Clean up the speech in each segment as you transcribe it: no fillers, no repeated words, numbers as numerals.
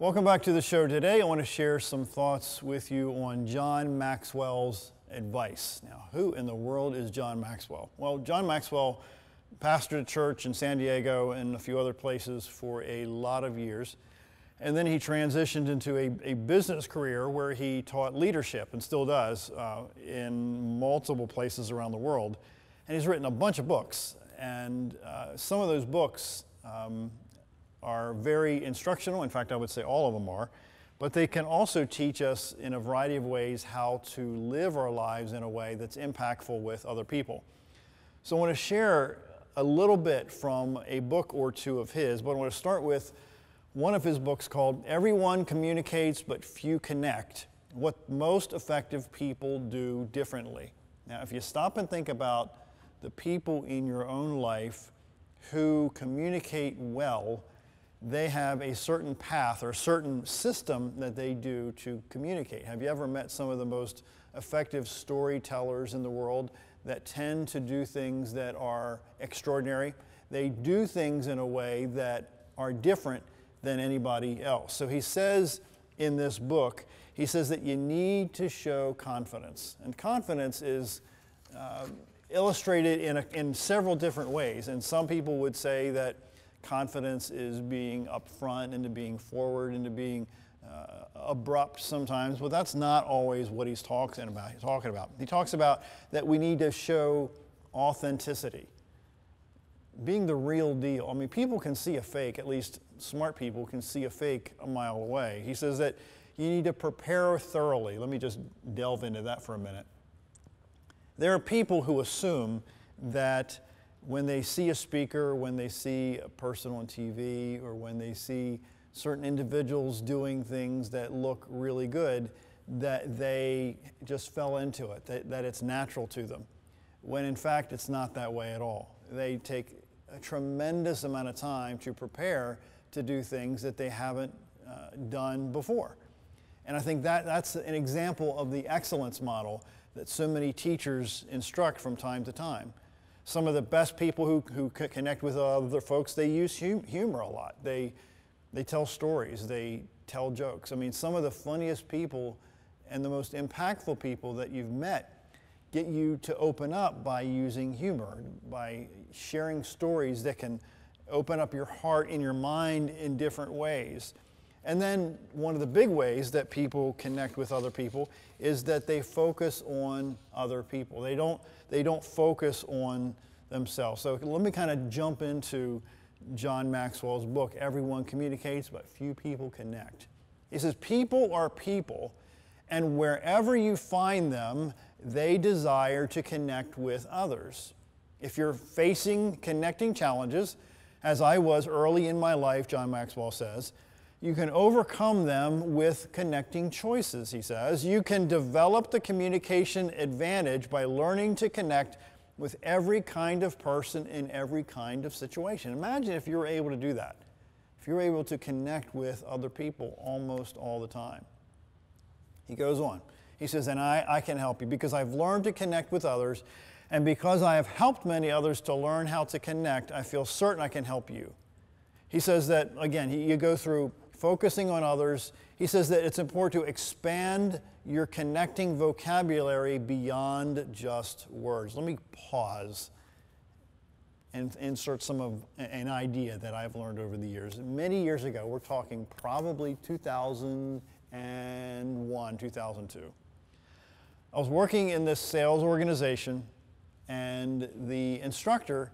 Welcome back to the show today. I want to share some thoughts with you on John Maxwell's advice. Now, who in the world is John Maxwell? Well, John Maxwell pastored a church in San Diego and a few other places for a lot of years. And then he transitioned into a business career where he taught leadership and still does in multiple places around the world. And he's written a bunch of books. And some of those books are very instructional. In fact, I would say all of them are. But they can also teach us in a variety of ways how to live our lives in a way that's impactful with other people. So I want to share a little bit from a book or two of his, but I want to start with one of his books called Everyone Communicates But Few Connect: What Most Effective People Do Differently. Now, if you stop and think about the people in your own life who communicate well, they have a certain path or a certain system that they do to communicate. Have you ever met some of the most effective storytellers in the world that tend to do things that are extraordinary? They do things in a way that are different than anybody else. So he says in this book, he says that you need to show confidence. And confidence is illustrated in several different ways. And some people would say that confidence is being upfront and to being forward and to being abrupt sometimes, but that's not always what he's talking about. He talks about that we need to show authenticity, being the real deal. I mean, people can see a fake, at least smart people can see a fake a mile away. He says that you need to prepare thoroughly. Let me just delve into that for a minute. There are people who assume that when they see a speaker, when they see a person on TV, or when they see certain individuals doing things that look really good, that they just fell into it, that it's natural to them, when in fact it's not that way at all. They take a tremendous amount of time to prepare to do things that they haven't done before. And I think that's an example of the excellence model that so many teachers instruct from time to time. Some of the best people who connect with other folks, they use humor a lot. They tell stories, they tell jokes. I mean, some of the funniest people and the most impactful people that you've met get you to open up by using humor, by sharing stories that can open up your heart and your mind in different ways. And then one of the big ways that people connect with other people is that they focus on other people. They don't focus on themselves. So let me kind of jump into John Maxwell's book, Everyone Communicates, But Few People Connect. He says, people are people, and wherever you find them, they desire to connect with others. If you're facing connecting challenges, as I was early in my life, John Maxwell says, you can overcome them with connecting choices, he says. You can develop the communication advantage by learning to connect with every kind of person in every kind of situation. Imagine if you were able to do that. If you were able to connect with other people almost all the time. He goes on. He says, and I can help you because I've learned to connect with others, and because I have helped many others to learn how to connect, I feel certain I can help you. He says that, again, you go through focusing on others. He says that it's important to expand your connecting vocabulary beyond just words. Let me pause and insert some of an idea that I've learned over the years. Many years ago, we're talking probably 2001, 2002. I was working in this sales organization, and the instructor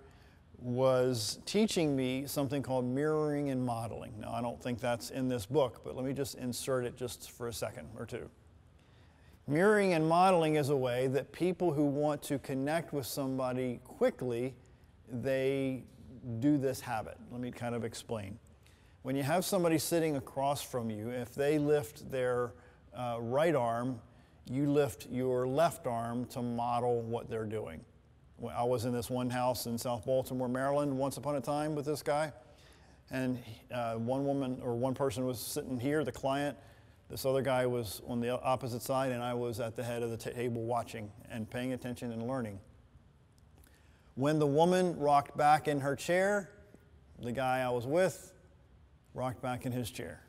was teaching me something called mirroring and modeling. Now, I don't think that's in this book, but let me just insert it just for a second or two. Mirroring and modeling is a way that people who want to connect with somebody quickly, they do this habit. Let me kind of explain. When you have somebody sitting across from you, if they lift their right arm, you lift your left arm to model what they're doing. I was in this one house in South Baltimore, Maryland, once upon a time with this guy. And one person was sitting here, the client. This other guy was on the opposite side, and I was at the head of the table watching and paying attention and learning. When the woman rocked back in her chair, the guy I was with rocked back in his chair.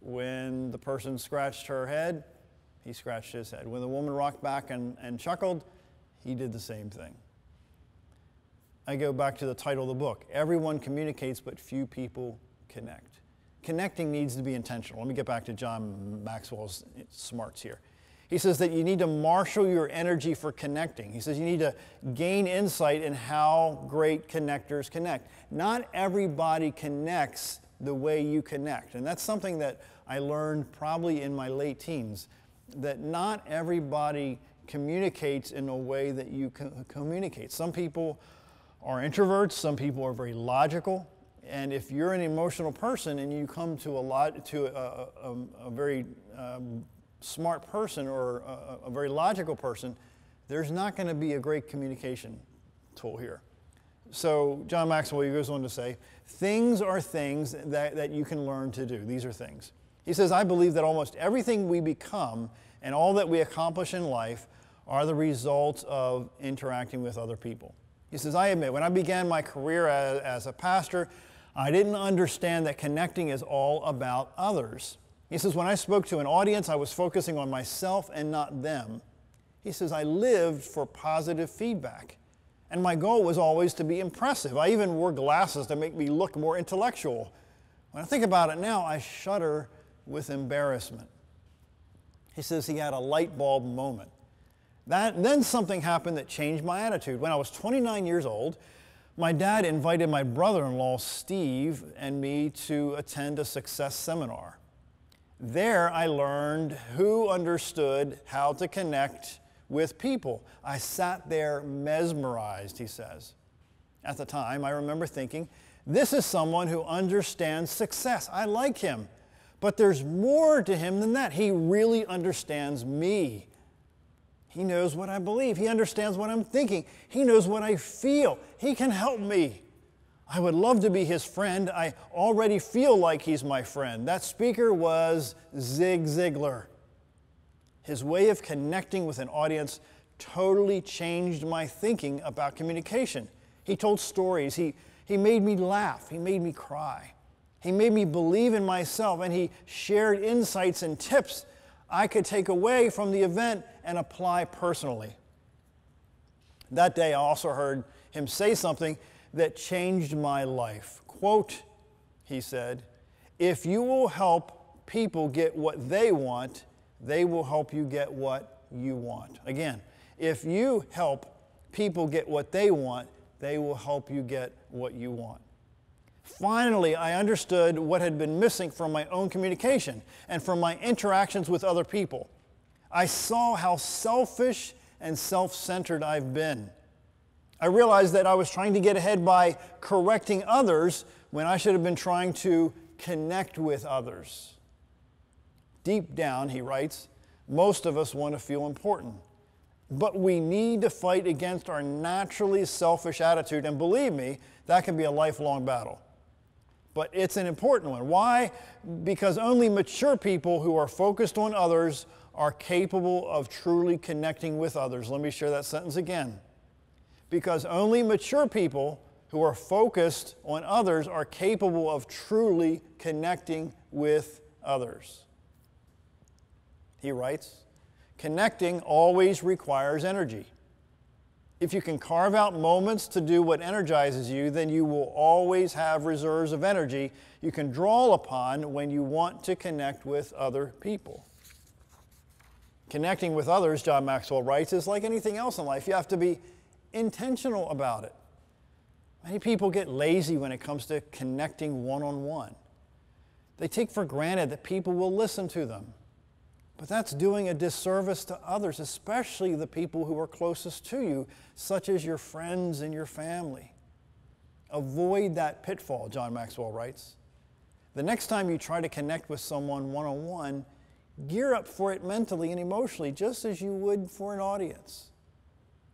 When the person scratched her head, he scratched his head. When the woman rocked back and chuckled, he did the same thing. I go back to the title of the book. Everyone communicates, but few people connect. Connecting needs to be intentional. Let me get back to John Maxwell's smarts here. He says that you need to marshal your energy for connecting. He says you need to gain insight in how great connectors connect. Not everybody connects the way you connect. And that's something that I learned probably in my late teens, that not everybody communicates in a way that you communicate. Some people are introverts, some people are very logical, and if you're an emotional person and you come to a very smart person or a very logical person, there's not going to be a great communication tool here. So John Maxwell, he goes on to say, things are things that you can learn to do. These are things. He says, I believe that almost everything we become and all that we accomplish in life are the results of interacting with other people. He says, I admit, when I began my career as a pastor, I didn't understand that connecting is all about others. He says, when I spoke to an audience, I was focusing on myself and not them. He says, I lived for positive feedback, and my goal was always to be impressive. I even wore glasses to make me look more intellectual. When I think about it now, I shudder with embarrassment. He says he had a light bulb moment. Then something happened that changed my attitude. When I was 29 years old, my dad invited my brother-in-law, Steve, and me to attend a success seminar. There I learned who understood how to connect with people. I sat there mesmerized, he says. At the time, I remember thinking, this is someone who understands success. I like him. But there's more to him than that. He really understands me. He knows what I believe. He understands what I'm thinking. He knows what I feel. He can help me. I would love to be his friend. I already feel like he's my friend. That speaker was Zig Ziglar. His way of connecting with an audience totally changed my thinking about communication. He told stories. He made me laugh. He made me cry. He made me believe in myself, and he shared insights and tips I could take away from the event and apply personally. That day, I also heard him say something that changed my life. Quote, he said, if you will help people get what they want, they will help you get what you want. Again, if you help people get what they want, they will help you get what you want. Finally, I understood what had been missing from my own communication and from my interactions with other people. I saw how selfish and self-centered I've been. I realized that I was trying to get ahead by correcting others when I should have been trying to connect with others. Deep down, he writes, most of us want to feel important. But we need to fight against our naturally selfish attitude, and believe me, that can be a lifelong battle. But it's an important one. Why? Because only mature people who are focused on others are capable of truly connecting with others. Let me share that sentence again. Because only mature people who are focused on others are capable of truly connecting with others. He writes, connecting always requires energy. If you can carve out moments to do what energizes you, then you will always have reserves of energy you can draw upon when you want to connect with other people. Connecting with others, John Maxwell writes, is like anything else in life. You have to be intentional about it. Many people get lazy when it comes to connecting one-on-one. They take for granted that people will listen to them. But that's doing a disservice to others, especially the people who are closest to you, such as your friends and your family. Avoid that pitfall, John Maxwell writes. The next time you try to connect with someone one-on-one, gear up for it mentally and emotionally, just as you would for an audience.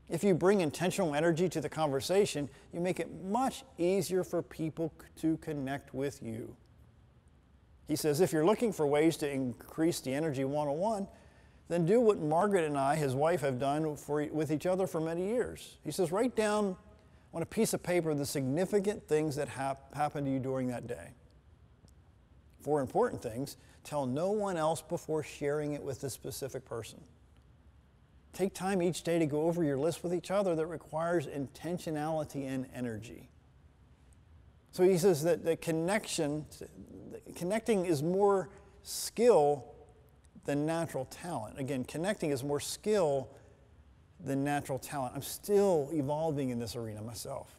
If you bring intentional energy to the conversation, you make it much easier for people to connect with you. He says, if you're looking for ways to increase the energy one-on-one, then do what Margaret and I, his wife, have done with each other for many years. He says, write down on a piece of paper the significant things that happened to you during that day. 4 important things Tell no one else before sharing it with a specific person. Take time each day to go over your list with each other that requires intentionality and energy. So he says that connecting is more skill than natural talent. Again, connecting is more skill than natural talent. I'm still evolving in this arena myself.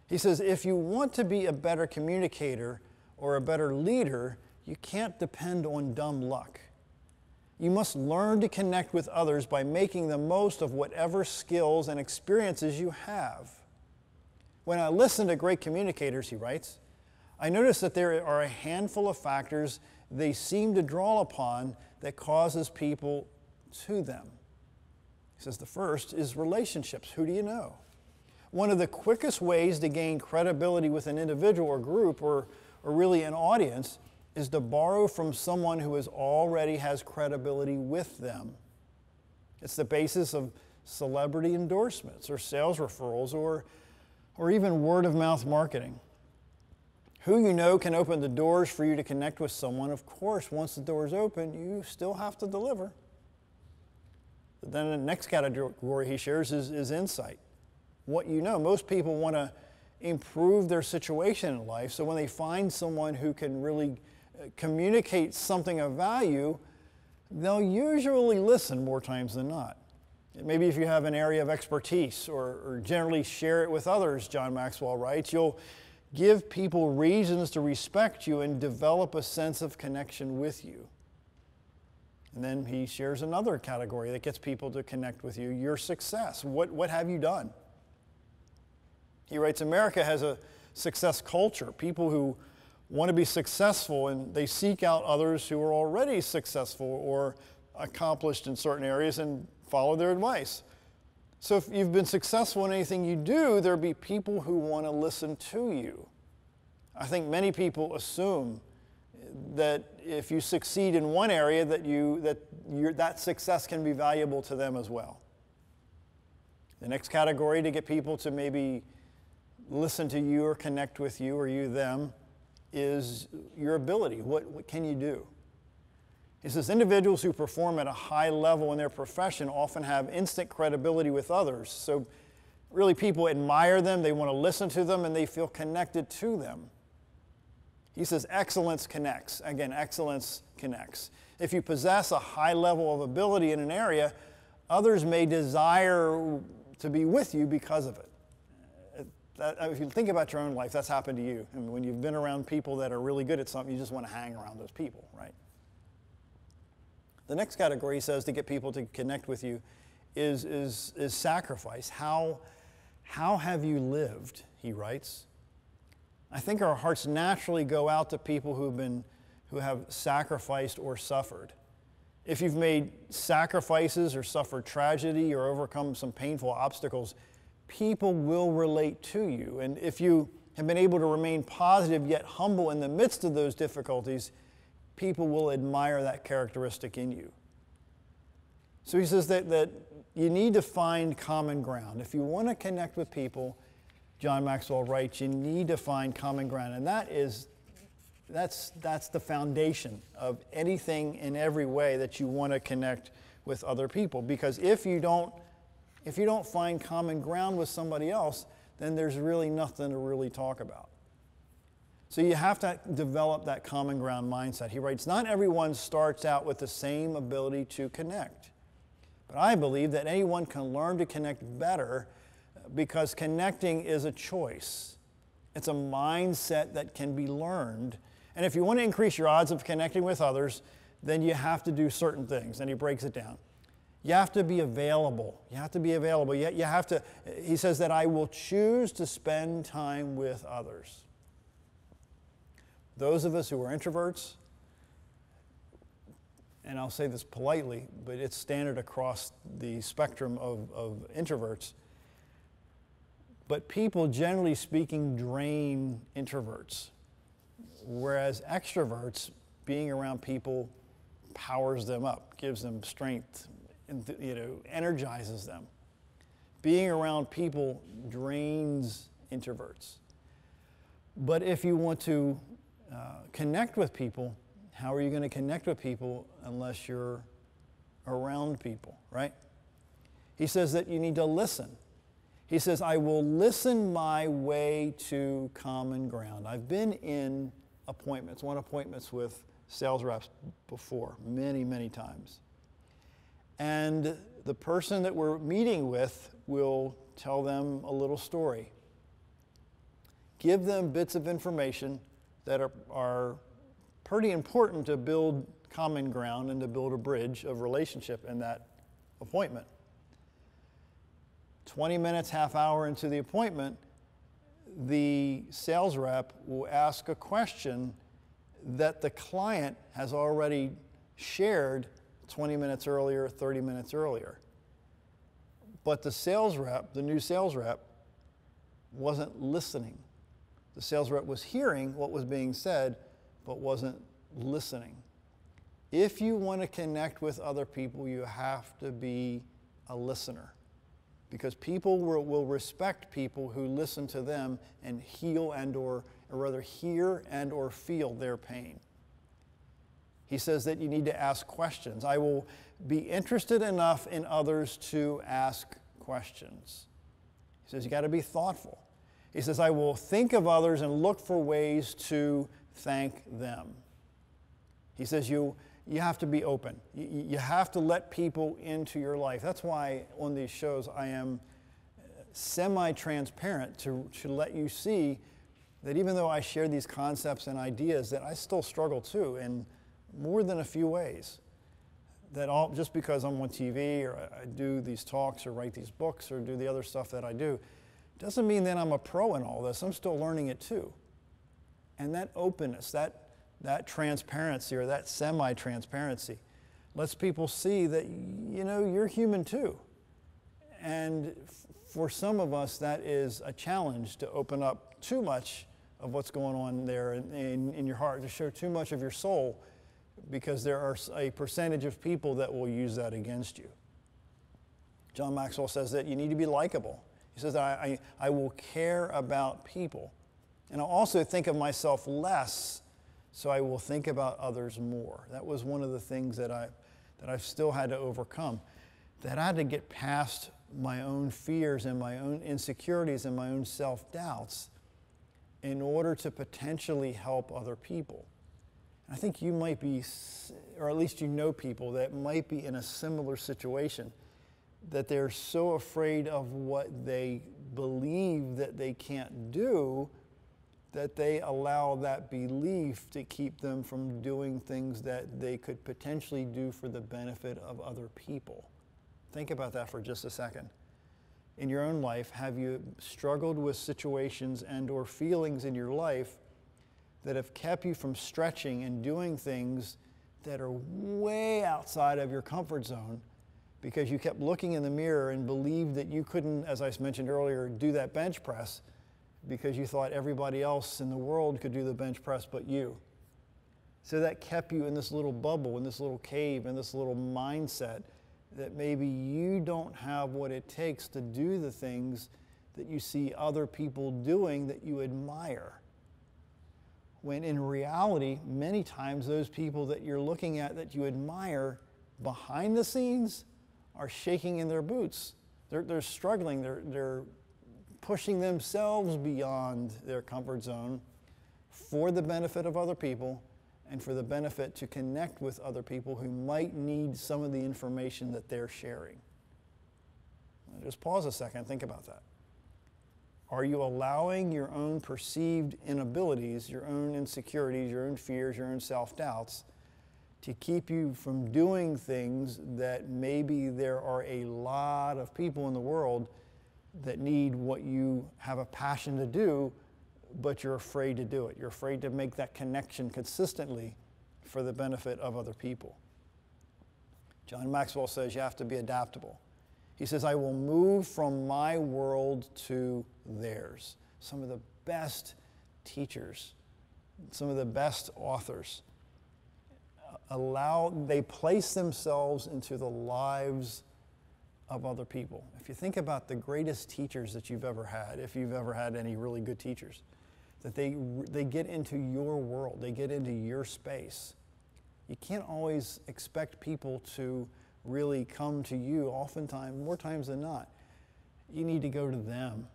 He says, if you want to be a better communicator or a better leader, you can't depend on dumb luck. You must learn to connect with others by making the most of whatever skills and experiences you have. When I listen to great communicators, he writes, I notice that there are a handful of factors they seem to draw upon that causes people to them. He says the first is relationships. Who do you know? One of the quickest ways to gain credibility with an individual or group or really an audience is to borrow from someone who already has credibility with them. It's the basis of celebrity endorsements or sales referrals or even word-of-mouth marketing. Who you know can open the doors for you to connect with someone. Of course, once the doors open, you still have to deliver. But then the next category he shares is insight. What you know. Most people want to improve their situation in life, so when they find someone who can really communicate something of value, they'll usually listen more times than not. Maybe if you have an area of expertise or generally share it with others, John Maxwell writes, you'll give people reasons to respect you and develop a sense of connection with you. And then he shares another category that gets people to connect with you, your success. What have you done? He writes, America has a success culture, people who want to be successful and they seek out others who are already successful or accomplished in certain areas and follow their advice. So if you've been successful in anything you do, there'll be people who want to listen to you. I think many people assume that if you succeed in one area that success can be valuable to them as well. The next category to get people to maybe listen to you or connect with you or you them is your ability. What can you do? He says individuals who perform at a high level in their profession often have instant credibility with others. So really people admire them, they want to listen to them, and they feel connected to them. He says excellence connects. Again, excellence connects. If you possess a high level of ability in an area, others may desire to be with you because of it. If you think about your own life, that's happened to you. And when you've been around people that are really good at something, you just want to hang around those people, right? The next category, he says, to get people to connect with you is sacrifice. How have you lived, he writes. I think our hearts naturally go out to people who have sacrificed or suffered. If you've made sacrifices or suffered tragedy or overcome some painful obstacles, people will relate to you. And if you have been able to remain positive yet humble in the midst of those difficulties, people will admire that characteristic in you. So he says that you need to find common ground. If you want to connect with people, John Maxwell writes, you need to find common ground. And that's the foundation of anything in every way that you want to connect with other people. Because if you don't find common ground with somebody else, then there's really nothing to really talk about. So you have to develop that common ground mindset. He writes, not everyone starts out with the same ability to connect. But I believe that anyone can learn to connect better because connecting is a choice. It's a mindset that can be learned. And if you want to increase your odds of connecting with others, then you have to do certain things. And he breaks it down. You have to be available. You have to be available. He says that I will choose to spend time with others. Those of us who are introverts, and I'll say this politely, but it's standard across the spectrum of introverts, but people, generally speaking, drain introverts, whereas extroverts, being around people, powers them up, gives them strength, energizes them. Being around people drains introverts. But if you want to connect with people, How are you going to connect with people unless you're around people, right? He says that you need to listen. He says, I will listen my way to common ground. I've been in appointments, one-on-appointments with sales reps before, many, many times. And the person that we're meeting with will tell them a little story. Give them bits of information that are pretty important to build common ground and to build a bridge of relationship in that appointment. 20 minutes, half hour into the appointment, the sales rep will ask a question that the client has already shared 20 minutes earlier, 30 minutes earlier. But the sales rep, the new sales rep, wasn't listening. The sales rep was hearing what was being said, but wasn't listening. If you want to connect with other people, you have to be a listener. Because people will respect people who listen to them and heal or rather hear and or feel their pain. He says that you need to ask questions. I will be interested enough in others to ask questions. He says you got to be thoughtful. He says, I will think of others and look for ways to thank them. He says you have to be open. You have to let people into your life. That's why on these shows I am semi-transparent to let you see that even though I share these concepts and ideas, that I still struggle too in more than a few ways. That just because I'm on TV or I do these talks or write these books or do the other stuff that I do, doesn't mean that I'm a pro in all this. I'm still learning it too. And that openness, that transparency or that semi-transparency lets people see that, you're human too. And for some of us, that is a challenge to open up too much of what's going on there in your heart, to show too much of your soul, because there are a percentage of people that will use that against you. John Maxwell says that you need to be likable. He says that I will care about people. And I'll also think of myself less, so I will think about others more. That was one of the things that I've still had to overcome. That I had to get past my own fears and my own insecurities and my own self-doubts in order to potentially help other people. I think you might be, or at least you know people that might be in a similar situation, that they're so afraid of what they believe that they can't do, that they allow that belief to keep them from doing things that they could potentially do for the benefit of other people. Think about that for just a second. In your own life, have you struggled with situations and or feelings in your life that have kept you from stretching and doing things that are way outside of your comfort zone because you kept looking in the mirror and believed that you couldn't, as I mentioned earlier, do that bench press because you thought everybody else in the world could do the bench press but you. So that kept you in this little bubble, in this little cave, in this little mindset that maybe you don't have what it takes to do the things that you see other people doing that you admire. When in reality, many times those people that you're looking at that you admire behind the scenes are shaking in their boots. They're struggling. They're pushing themselves beyond their comfort zone for the benefit of other people and for the benefit to connect with other people who might need some of the information that they're sharing. Now just pause a second and think about that. Are you allowing your own perceived inabilities, your own insecurities, your own fears, your own self-doubts to keep you from doing things that maybe there are a lot of people in the world that need what you have a passion to do, but you're afraid to do it. You're afraid to make that connection consistently for the benefit of other people. John Maxwell says you have to be adaptable. He says, I will move from my world to theirs. Some of the best teachers, some of the best authors, they place themselves into the lives of other people. If you think about the greatest teachers that you've ever had, if you've ever had any really good teachers, that they get into your world, they get into your space, You can't always expect people to really come to you. Oftentimes, more times than not, you need to go to them.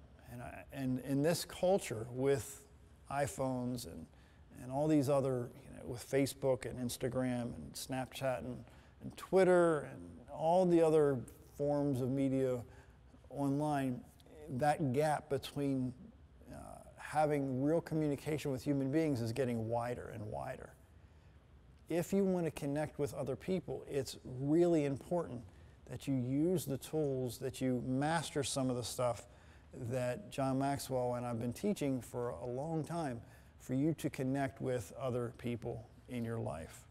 And in this culture with iPhones and all these other, with Facebook and Instagram and Snapchat and Twitter and all the other forms of media online, that gap between having real communication with human beings is getting wider and wider. If you want to connect with other people, it's really important that you use the tools, that you master some of the stuff that John Maxwell and I've been teaching for a long time for you to connect with other people in your life.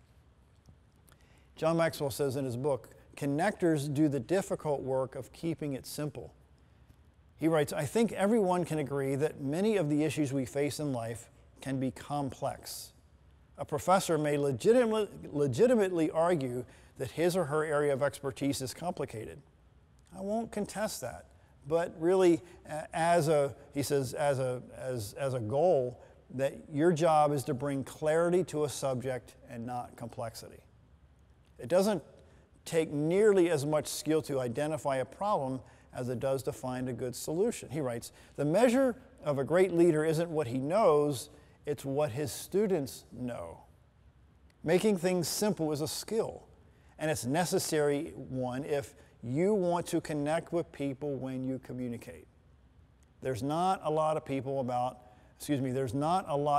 John Maxwell says in his book, connectors do the difficult work of keeping it simple. He writes, I think everyone can agree that many of the issues we face in life can be complex. A professor may legitimately argue that his or her area of expertise is complicated. I won't contest that. But really, he says, as a goal, that your job is to bring clarity to a subject and not complexity. It doesn't take nearly as much skill to identify a problem as it does to find a good solution. He writes, the measure of a great leader isn't what he knows, it's what his students know. Making things simple is a skill, and it's a necessary one if you want to connect with people when you communicate. There's not a lot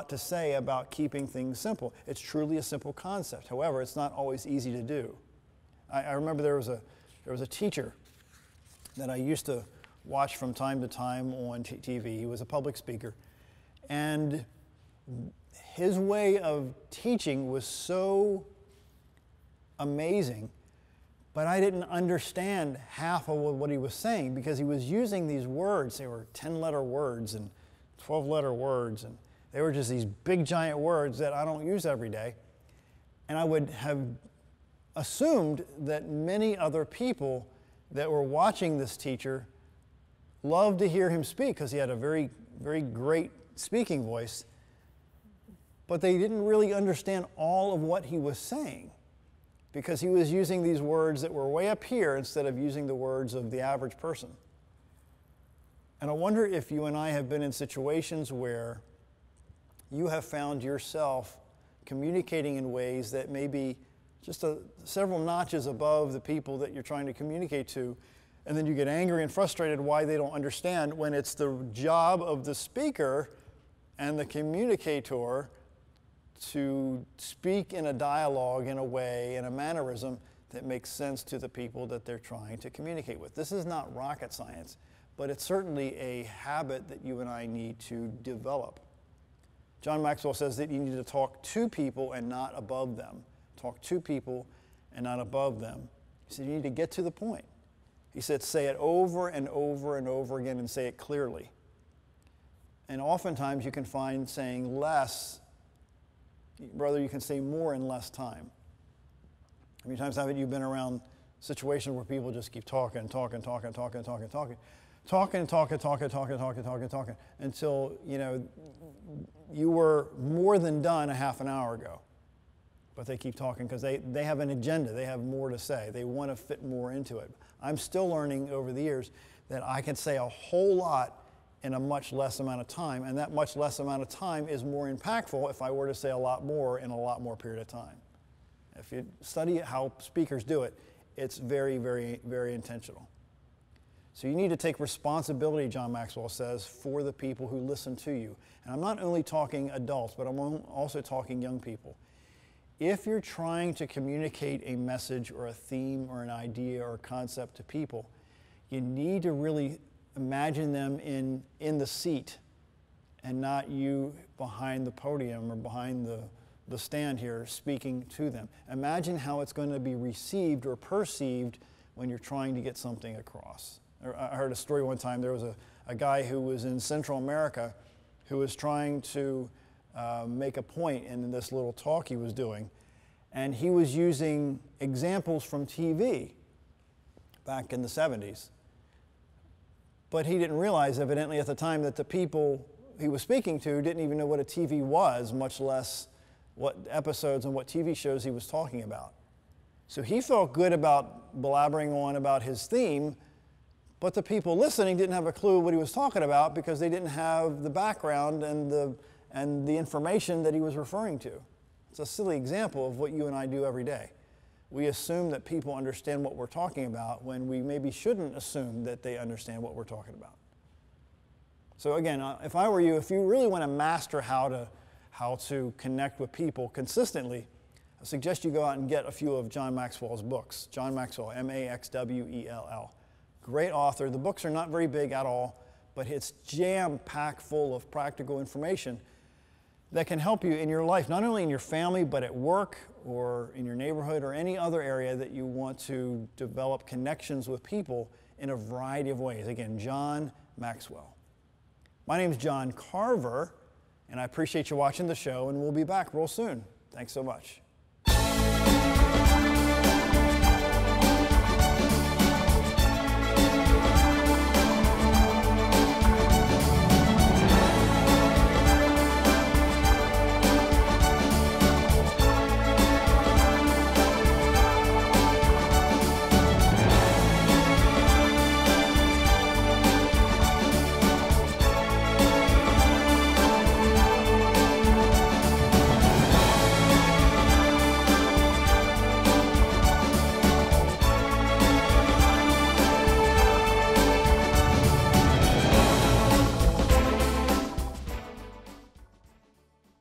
to say about keeping things simple. It's truly a simple concept. However, it's not always easy to do. I remember there was a teacher that I used to watch from time to time on TV. He was a public speaker. And his way of teaching was so amazing, but I didn't understand half of what he was saying because he was using these words. They were 10-letter words and 12-letter words, and they were just these big, giant words that I don't use every day. And I would have assumed that many other people that were watching this teacher loved to hear him speak because he had a very, very great speaking voice, but they didn't really understand all of what he was saying because he was using these words that were way up here instead of using the words of the average person. And I wonder if you and I have been in situations where you have found yourself communicating in ways that may be just several notches above the people that you're trying to communicate to, and then you get angry and frustrated why they don't understand when it's the job of the speaker and the communicator to speak in a dialogue, in a way, in a mannerism that makes sense to the people that they're trying to communicate with. This is not rocket science, but it's certainly a habit that you and I need to develop. John Maxwell says that you need to talk to people and not above them. Talk to people and not above them. He said you need to get to the point. He said say it over and over and over again and say it clearly. And oftentimes you can find saying less, brother, you can say more in less time. How many times haven't you been around situations where people just keep talking until, you were more than done a half an hour ago. But they keep talking because they have an agenda. They have more to say. They want to fit more into it. I'm still learning over the years that I can say a whole lot in a much less amount of time, and that much less amount of time is more impactful if I were to say a lot more in a lot more period of time. If you study how speakers do it, it's very, very, very intentional. So you need to take responsibility, John Maxwell says, for the people who listen to you. And I'm not only talking adults, but I'm also talking young people. If you're trying to communicate a message or a theme or an idea or a concept to people, you need to really imagine them in the seat and not you behind the podium or behind the stand here speaking to them. Imagine how it's going to be received or perceived when you're trying to get something across. I heard a story one time. There was a guy who was in Central America who was trying to make a point in this little talk he was doing, and he was using examples from TV back in the 70s. But he didn't realize, evidently, at the time that the people he was speaking to didn't even know what a TV was, much less what episodes and what TV shows he was talking about. So he felt good about blabbering on about his theme, but the people listening didn't have a clue what he was talking about because they didn't have the background and the information that he was referring to. It's a silly example of what you and I do every day. We assume that people understand what we're talking about when we maybe shouldn't assume that they understand what we're talking about. So again, if I were you, if you really want to master how to connect with people consistently, I suggest you go out and get a few of John Maxwell's books. John Maxwell, Maxwell. Great author. The books are not very big at all, but it's jam-packed full of practical information that can help you in your life, not only in your family, but at work or in your neighborhood or any other area that you want to develop connections with people in a variety of ways. Again, John Maxwell. My name is John Carver, and I appreciate you watching the show, and we'll be back real soon. Thanks so much.